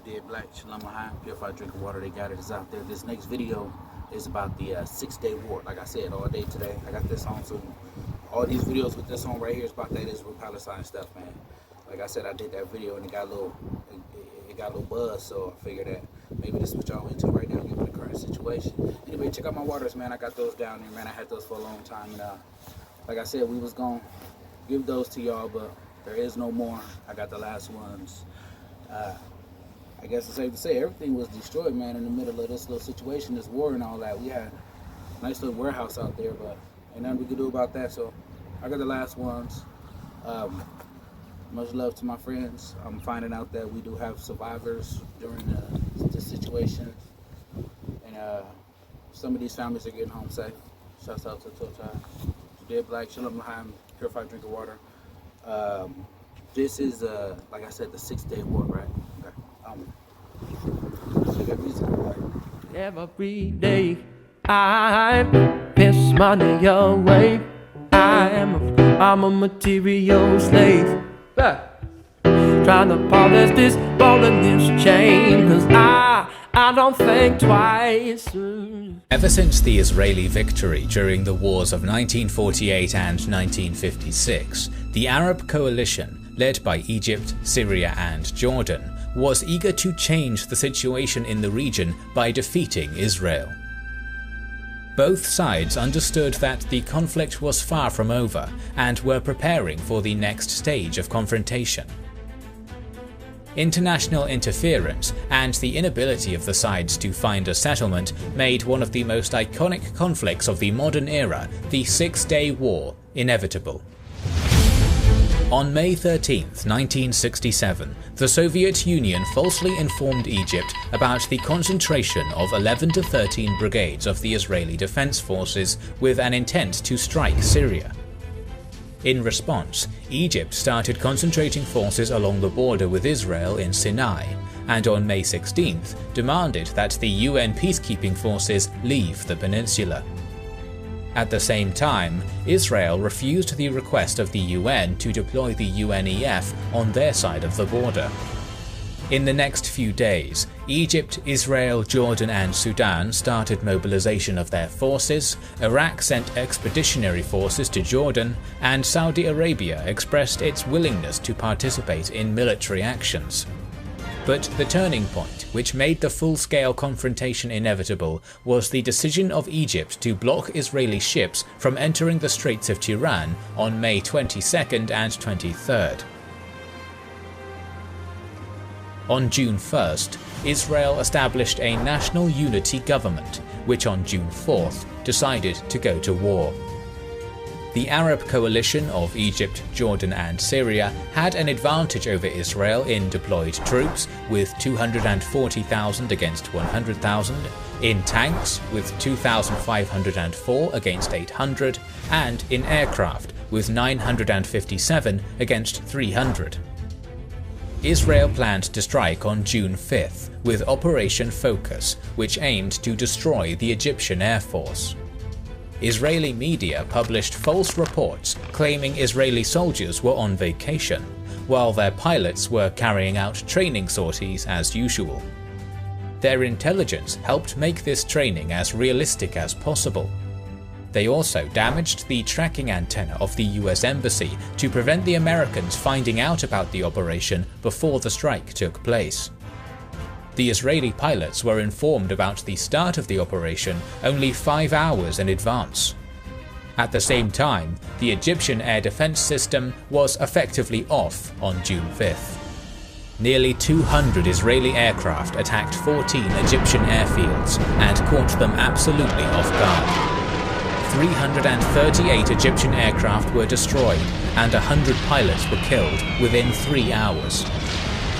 Dead Black, Shalom L'Chaim, purified drinking water, they got it, is out there. This next video is about the 6-day war. Like I said, all day today, I got this on, so all these videos with this on right here is about that Israel Palestine stuff, man. Like I said, I did that video and it got a little buzz, so I figured that maybe this is what y'all into right now, given the current situation. Anyway, check out my waters, man. I got those down there, man. I had those for a long time, and like I said, we was gonna give those to y'all, but there is no more. I got the last ones. I guess it's safe to say everything was destroyed, man, in the middle of this little situation, this war and all that. We had a nice little warehouse out there, but ain't nothing we could do about that. So I got the last ones. Much love to my friends. I'm finding out that we do have survivors during this situation, and some of these families are getting home safe. Shouts out to Total, Dead Black, Shalom L'Chaim, purified drinking water. This is like I said, the 6-day war, right? Every day I piss money away. I'm a material slave. Trying to polish this ball and this chain, cause I don't think twice. Ever since the Israeli victory during the wars of 1948 and 1956, the Arab coalition, led by Egypt, Syria and Jordan, was eager to change the situation in the region by defeating Israel. Both sides understood that the conflict was far from over and were preparing for the next stage of confrontation. International interference and the inability of the sides to find a settlement made one of the most iconic conflicts of the modern era, the 6-day war, inevitable. On May 13, 1967, the Soviet Union falsely informed Egypt about the concentration of 11 to 13 brigades of the Israeli Defense Forces with an intent to strike Syria. In response, Egypt started concentrating forces along the border with Israel in Sinai, and on May 16th demanded that the UN peacekeeping forces leave the peninsula. At the same time, Israel refused the request of the UN to deploy the UNEF on their side of the border. In the next few days, Egypt, Israel, Jordan and Sudan started mobilization of their forces, Iraq sent expeditionary forces to Jordan, and Saudi Arabia expressed its willingness to participate in military actions. But the turning point, which made the full-scale confrontation inevitable, was the decision of Egypt to block Israeli ships from entering the Straits of Tiran on May 22nd and 23rd. On June 1st, Israel established a national unity government, which on June 4th decided to go to war. The Arab coalition of Egypt, Jordan and Syria had an advantage over Israel in deployed troops with 240,000 against 100,000, in tanks with 2,504 against 800, and in aircraft with 957 against 300. Israel planned to strike on June 5th with Operation Focus, which aimed to destroy the Egyptian Air Force. Israeli media published false reports claiming Israeli soldiers were on vacation, while their pilots were carrying out training sorties as usual. Their intelligence helped make this training as realistic as possible. They also damaged the tracking antenna of the US Embassy to prevent the Americans finding out about the operation before the strike took place. The Israeli pilots were informed about the start of the operation only 5 hours in advance. At the same time, the Egyptian air defense system was effectively off on June 5th. Nearly 200 Israeli aircraft attacked 14 Egyptian airfields and caught them absolutely off guard. 338 Egyptian aircraft were destroyed and 100 pilots were killed within 3 hours.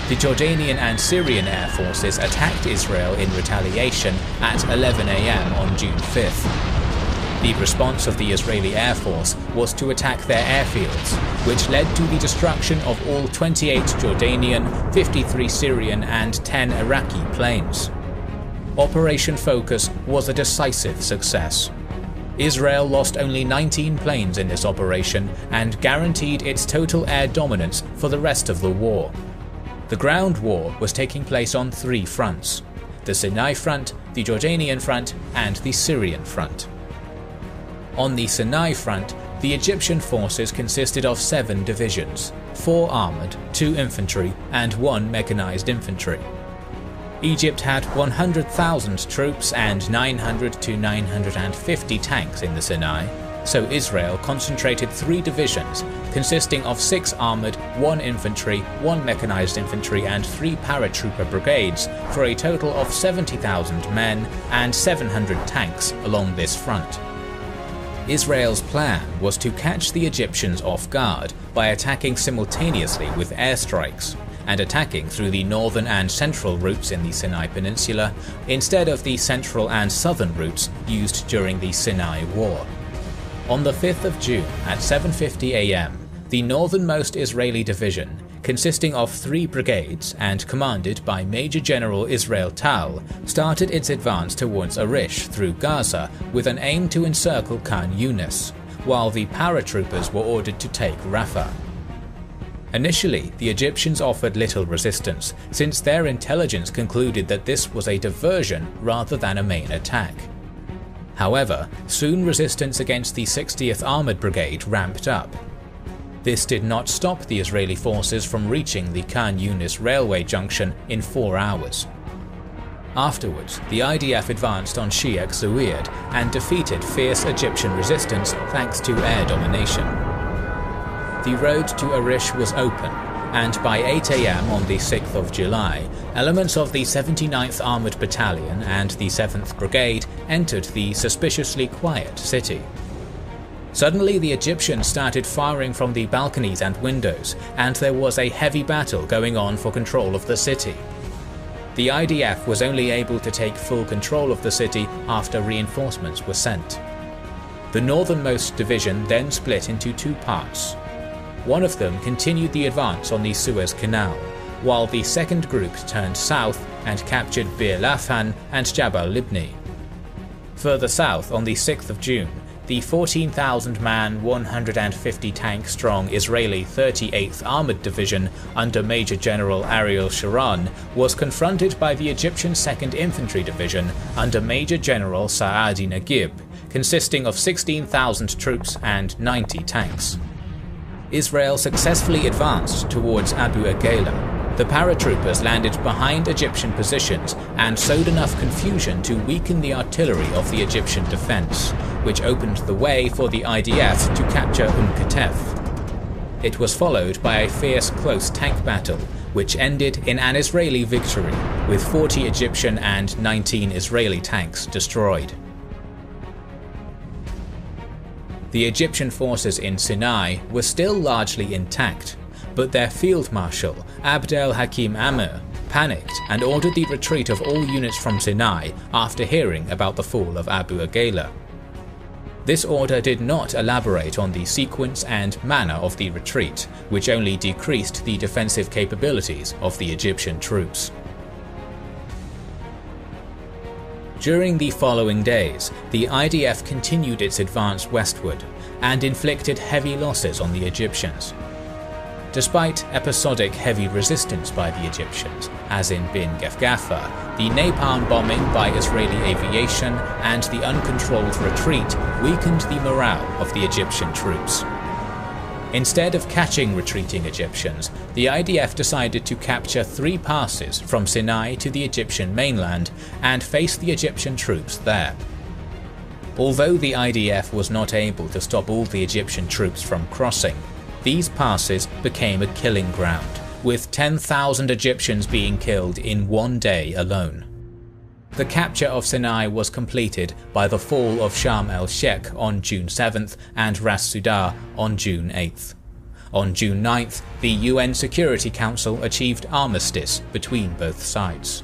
The Jordanian and Syrian air forces attacked Israel in retaliation at 11 AM on June 5th. The response of the Israeli Air Force was to attack their airfields, which led to the destruction of all 28 Jordanian, 53 Syrian and 10 Iraqi planes. Operation Focus was a decisive success. Israel lost only 19 planes in this operation and guaranteed its total air dominance for the rest of the war. The ground war was taking place on 3 fronts: the Sinai front, the Jordanian front, and the Syrian front. On the Sinai front, the Egyptian forces consisted of 7 divisions, 4 armoured, 2 infantry, and 1 mechanized infantry. Egypt had 100,000 troops and 900 to 950 tanks in the Sinai, so Israel concentrated 3 divisions consisting of 6 armoured, 1 infantry, 1 mechanized infantry and 3 paratrooper brigades for a total of 70,000 men and 700 tanks along this front. Israel's plan was to catch the Egyptians off guard by attacking simultaneously with airstrikes, and attacking through the northern and central routes in the Sinai Peninsula instead of the central and southern routes used during the Sinai War. On the 5th of June at 7:50 am, the northernmost Israeli division, consisting of 3 brigades and commanded by Major General Israel Tal, started its advance towards Arish through Gaza with an aim to encircle Khan Yunis, while the paratroopers were ordered to take Rafah. Initially, the Egyptians offered little resistance, since their intelligence concluded that this was a diversion rather than a main attack. However, soon resistance against the 60th Armoured Brigade ramped up. This did not stop the Israeli forces from reaching the Khan Yunis railway junction in 4 hours. Afterwards, the IDF advanced on Sheikh Zayed and defeated fierce Egyptian resistance thanks to air domination. The road to Arish was open, and by 8 am on the 6th of July, elements of the 79th Armoured Battalion and the 7th Brigade entered the suspiciously quiet city. Suddenly the Egyptians started firing from the balconies and windows, and there was a heavy battle going on for control of the city. The IDF was only able to take full control of the city after reinforcements were sent. The northernmost division then split into 2 parts. One of them continued the advance on the Suez Canal, while the second group turned south and captured Bir Lafan and Jabal Libni. Further south, on the 6th of June, the 14,000-man, 150-tank-strong Israeli 38th Armoured Division under Major General Ariel Sharon was confronted by the Egyptian 2nd Infantry Division under Major General Saadi Naguib, consisting of 16,000 troops and 90 tanks. Israel successfully advanced towards Abu Agela. The paratroopers landed behind Egyptian positions and sowed enough confusion to weaken the artillery of the Egyptian defense, which opened the way for the IDF to capture Katef. It was followed by a fierce close tank battle, which ended in an Israeli victory, with 40 Egyptian and 19 Israeli tanks destroyed. The Egyptian forces in Sinai were still largely intact, but their field marshal, Abd el-Hakim Amr, panicked and ordered the retreat of all units from Sinai after hearing about the fall of Abu Agela. This order did not elaborate on the sequence and manner of the retreat, which only decreased the defensive capabilities of the Egyptian troops. During the following days, the IDF continued its advance westward and inflicted heavy losses on the Egyptians. Despite episodic heavy resistance by the Egyptians, as in Bin Gefgafa, the napalm bombing by Israeli aviation and the uncontrolled retreat weakened the morale of the Egyptian troops. Instead of catching retreating Egyptians, the IDF decided to capture 3 passes from Sinai to the Egyptian mainland and face the Egyptian troops there. Although the IDF was not able to stop all the Egyptian troops from crossing, these passes became a killing ground, with 10,000 Egyptians being killed in one day alone. The capture of Sinai was completed by the fall of Sharm el-Sheikh on June 7th and Ras Sudah on June 8th. On June 9th, the UN Security Council achieved armistice between both sides.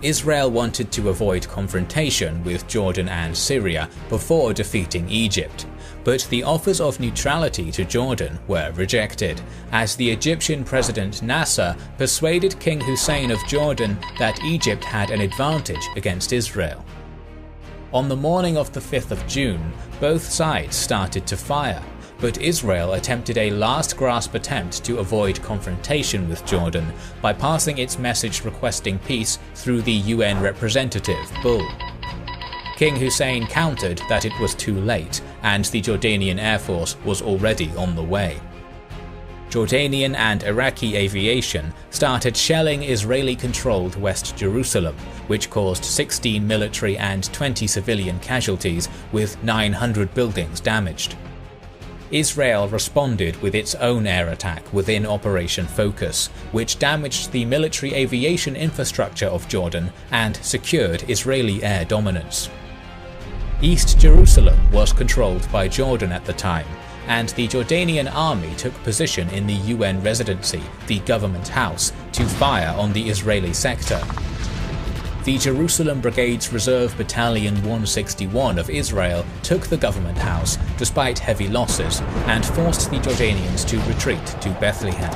Israel wanted to avoid confrontation with Jordan and Syria before defeating Egypt, but the offers of neutrality to Jordan were rejected, as the Egyptian President Nasser persuaded King Hussein of Jordan that Egypt had an advantage against Israel. On the morning of the 5th of June, both sides started to fire, but Israel attempted a last-gasp attempt to avoid confrontation with Jordan by passing its message requesting peace through the UN representative, Bull. King Hussein countered that it was too late, and the Jordanian Air Force was already on the way. Jordanian and Iraqi aviation started shelling Israeli-controlled West Jerusalem, which caused 16 military and 20 civilian casualties, with 900 buildings damaged. Israel responded with its own air attack within Operation Focus, which damaged the military aviation infrastructure of Jordan and secured Israeli air dominance. East Jerusalem was controlled by Jordan at the time, and the Jordanian army took position in the UN residency, the government house, to fire on the Israeli sector. The Jerusalem Brigade's Reserve Battalion 161 of Israel took the government house despite heavy losses and forced the Jordanians to retreat to Bethlehem.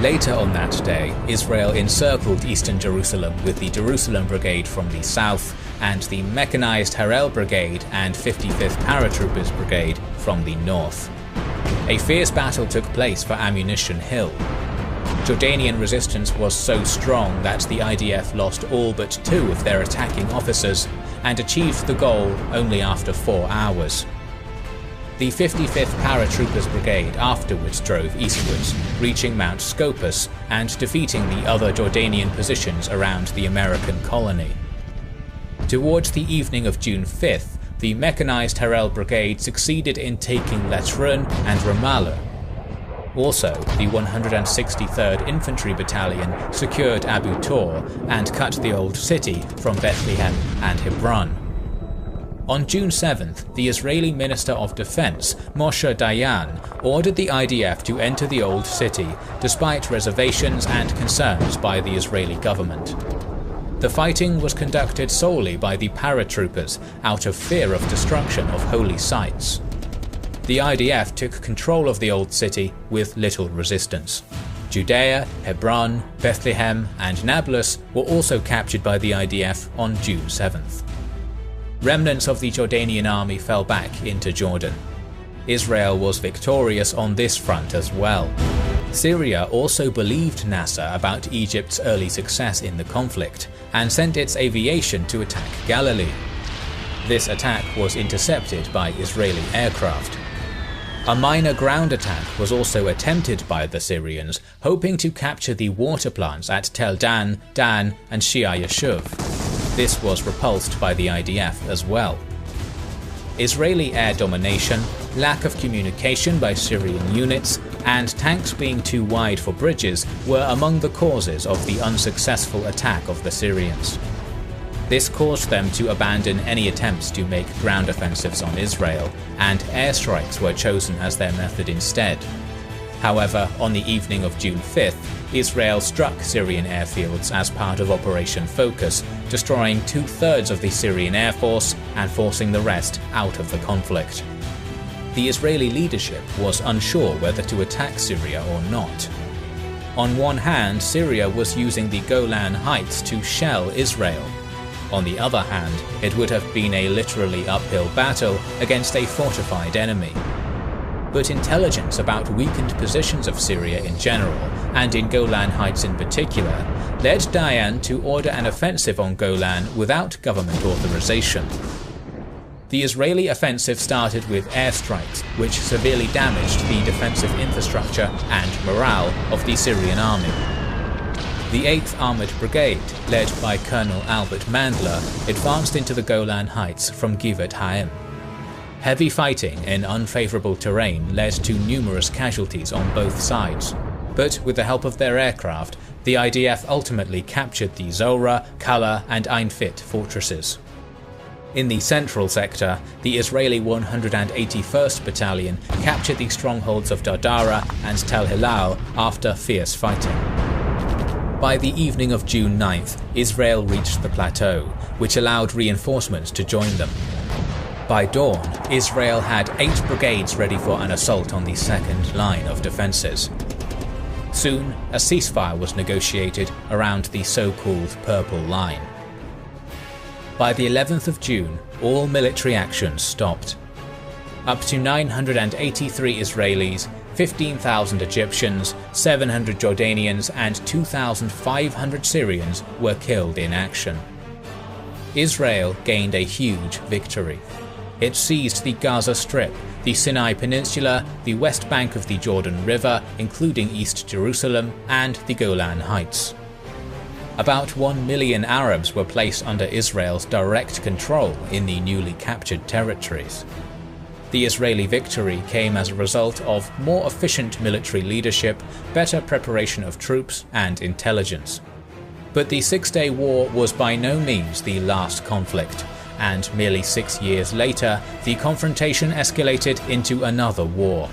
Later on that day, Israel encircled eastern Jerusalem with the Jerusalem Brigade from the south and the mechanized Harel Brigade and 55th Paratroopers Brigade from the north. A fierce battle took place for Ammunition Hill. Jordanian resistance was so strong that the IDF lost all but 2 of their attacking officers and achieved the goal only after 4 hours. The 55th Paratroopers Brigade afterwards drove eastwards, reaching Mount Scopus and defeating the other Jordanian positions around the American colony. Towards the evening of June 5th, the mechanized Harel Brigade succeeded in taking Latrun and Ramallah. Also, the 163rd Infantry Battalion secured Abu Tor and cut the old city from Bethlehem and Hebron. On June 7th, the Israeli Minister of Defense, Moshe Dayan, ordered the IDF to enter the old city, despite reservations and concerns by the Israeli government. The fighting was conducted solely by the paratroopers out of fear of destruction of holy sites. The IDF took control of the old city with little resistance. Judea, Hebron, Bethlehem, and Nablus were also captured by the IDF on June 7th. Remnants of the Jordanian army fell back into Jordan. Israel was victorious on this front as well. Syria also believed Nasser about Egypt's early success in the conflict and sent its aviation to attack Galilee. This attack was intercepted by Israeli aircraft. A minor ground attack was also attempted by the Syrians, hoping to capture the water plants at Tel Dan, Dan, and Shia Yashuv. This was repulsed by the IDF as well. Israeli air domination, lack of communication by Syrian units, and tanks being too wide for bridges were among the causes of the unsuccessful attack of the Syrians. This caused them to abandon any attempts to make ground offensives on Israel, and airstrikes were chosen as their method instead. However, on the evening of June 5th, Israel struck Syrian airfields as part of Operation Focus, destroying 2/3 of the Syrian Air Force and forcing the rest out of the conflict. The Israeli leadership was unsure whether to attack Syria or not. On one hand, Syria was using the Golan Heights to shell Israel. On the other hand, it would have been a literally uphill battle against a fortified enemy. But intelligence about weakened positions of Syria in general, and in Golan Heights in particular, led Dayan to order an offensive on Golan without government authorization. The Israeli offensive started with airstrikes, which severely damaged the defensive infrastructure and morale of the Syrian army. The 8th Armoured Brigade, led by Colonel Albert Mandler, advanced into the Golan Heights from Givat Haim. Heavy fighting in unfavourable terrain led to numerous casualties on both sides, but with the help of their aircraft, the IDF ultimately captured the Zora, Kala, and Ein Fit fortresses. In the central sector, the Israeli 181st Battalion captured the strongholds of Dardara and Tel Hilal after fierce fighting. By the evening of June 9th, Israel reached the plateau, which allowed reinforcements to join them. By dawn, Israel had 8 brigades ready for an assault on the second line of defences. Soon, a ceasefire was negotiated around the so-called Purple Line. By the 11th of June, all military actions stopped. up to 983 Israelis, 15,000 Egyptians, 700 Jordanians and 2,500 Syrians were killed in action. Israel gained a huge victory. It seized the Gaza Strip, the Sinai Peninsula, the west bank of the Jordan River, including East Jerusalem, and the Golan Heights. About 1 million Arabs were placed under Israel's direct control in the newly captured territories. The Israeli victory came as a result of more efficient military leadership, better preparation of troops, and intelligence. But the Six-Day War was by no means the last conflict, and merely 6 years later, the confrontation escalated into another war.